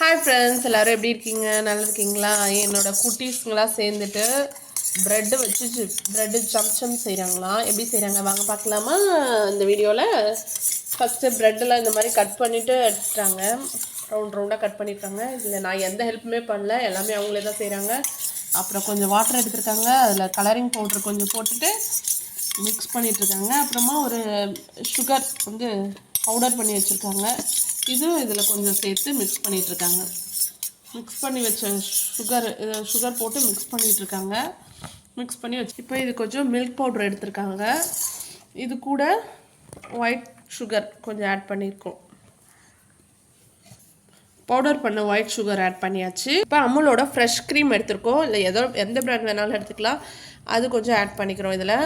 Hi friends, எல்லோரும் எப்படி இருக்கீங்க? நல்லா இருக்கீங்களா? என்னோட குட்டீஸுங்களாம் சேர்ந்துட்டு ப்ரெட்டு வச்சு ப்ரெட்டு சம்சம் செய்கிறாங்களாம். எப்படி செய்கிறாங்க வாங்க பார்க்கலாமா? இந்த வீடியோவில் ஃபஸ்ட்டு ப்ரெட்டெல்லாம் இந்த மாதிரி கட் பண்ணிவிட்டு எடுத்துட்டாங்க. ரவுண்டாக கட் பண்ணியிருக்காங்க. இதில் நான் எந்த ஹெல்ப்புமே பண்ணல, எல்லாமே அவங்களே தான் செய்கிறாங்க. அப்புறம் கொஞ்சம் வாட்டர் எடுத்துருக்காங்க, அதில் கலரிங் பவுட்ரு கொஞ்சம் போட்டுட்டு மிக்ஸ் பண்ணிகிட்ருக்காங்க. அப்புறமா ஒரு சுகர் வந்து பவுடர் பண்ணி வச்சுருக்காங்க. இதுவும் இதில் கொஞ்சம் சேர்த்து மிக்ஸ் பண்ணிகிட்ருக்காங்க. மிக்ஸ் பண்ணி வச்ச சுகர் போட்டு மிக்ஸ் பண்ணிகிட்ருக்காங்க. மிக்ஸ் பண்ணி வச்சு இப்போ இது கொஞ்சம் மில்க் பவுடர் எடுத்துருக்காங்க. இது கூட ஒயிட் சுகர் கொஞ்சம் ஆட் பண்ணியிருக்கோம். பவுடர் பண்ண ஒயிட் சுகர் ஆட் பண்ணியாச்சு. இப்போ அமுலோட ஃப்ரெஷ் க்ரீம் எடுத்துருக்கோம். இல்லை எந்த பிராண்ட் வேணாலும் எடுத்துக்கலாம். அது கொஞ்சம் ஆட் பண்ணிக்கிறோம். இதில்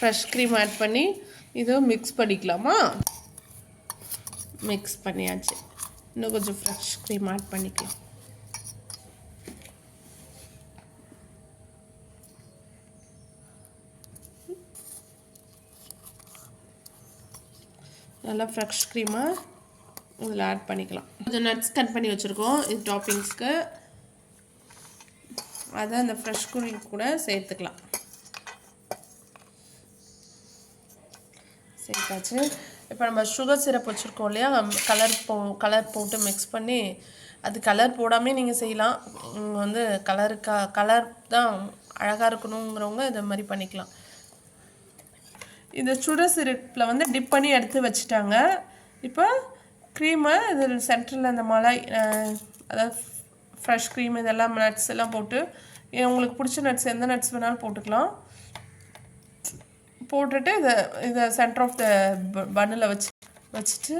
ஃப்ரெஷ் க்ரீம் ஆட் பண்ணி இதை மிக்ஸ் பண்ணிக்கலாமா? மிக்ஸ் பண்ணியாச்சு. இன்னும் கொஞ்சம் ஃப்ரெஷ் க்ரீம் ஆட் பண்ணிக்கலாம். நல்லா ஃப்ரெஷ் க்ரீமாக இதில் ஆட் பண்ணிக்கலாம். கொஞ்சம் நட்ஸ் கட் பண்ணி வச்சுருக்கோம் இது டாப்பிங்ஸ்க்கு. அதை அந்த ஃப்ரெஷ் க்ரீம் கூட சேர்த்துக்கலாம். சேர்த்தாச்சு. இப்போ நம்ம சுகர் சிரப் வச்சுருக்கோம் இல்லையா, கலர் போட்டு மிக்ஸ் பண்ணி, அது கலர் போடாமல் நீங்கள் செய்யலாம். வந்து கலர் தான் அழகாக இருக்கணுங்கிறவங்க இதை மாதிரி பண்ணிக்கலாம். இந்த சுகர் சிரப்பில் வந்து டிப் பண்ணி எடுத்து வச்சுட்டாங்க. இப்போ க்ரீமை இது சென்டரில் அந்த அதாவது ஃப்ரெஷ் க்ரீம் இதெல்லாம் நட்ஸ் எல்லாம் போட்டு, உங்களுக்கு பிடிச்ச நட்ஸ் எந்த நட்ஸ் வேணாலும் போட்டுக்கலாம். போட்டுட்டு இதை சென்டர் ஆஃப் த பன்னில் வச்சுட்டு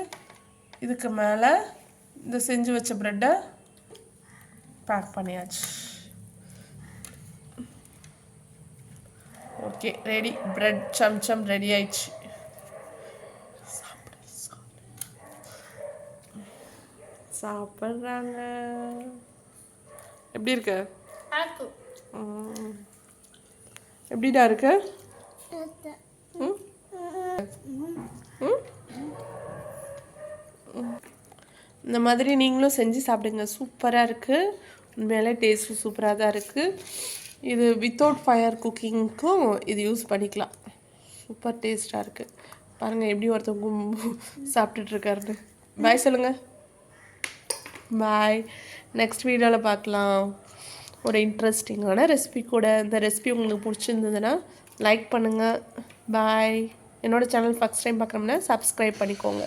இதுக்கு மேலே இந்த செஞ்சு வச்ச ப்ரெட்டை பேக் பண்ணியாச்சு. Okay, ready. Bread chamcham ready ஆயிடுச்சு. சாப்பிட்றாங்க. எப்படி இருக்கு? எப்படிடா இருக்கு? இந்த மாதிரி நீங்களும் செஞ்சு சாப்பிடுங்க. சூப்பராக இருக்குது. உண்மையிலே டேஸ்ட்டும் சூப்பராக தான் இருக்குது. இது வித்தவுட் ஃபயர் குக்கிங்க்கும் இது யூஸ் பண்ணிக்கலாம். சூப்பர் டேஸ்ட்டாக இருக்குது. பாருங்கள் எப்படி ஒருத்தவங்க சாப்பிட்டுட்ருக்காருன்னு. பாய் சொல்லுங்கள். பாய். நெக்ஸ்ட் வீடியோவில் பார்க்கலாம் ஒரு இன்ட்ரெஸ்டிங்கான ரெசிபி கூட. இந்த ரெசிபி உங்களுக்கு பிடிச்சிருந்ததுன்னா லைக் பண்ணுங்கள். பாய். என்னோடய சேனல் ஃபஸ்ட் டைம் பார்க்குறோம்னா சப்ஸ்கிரைப் பண்ணிக்கோங்க.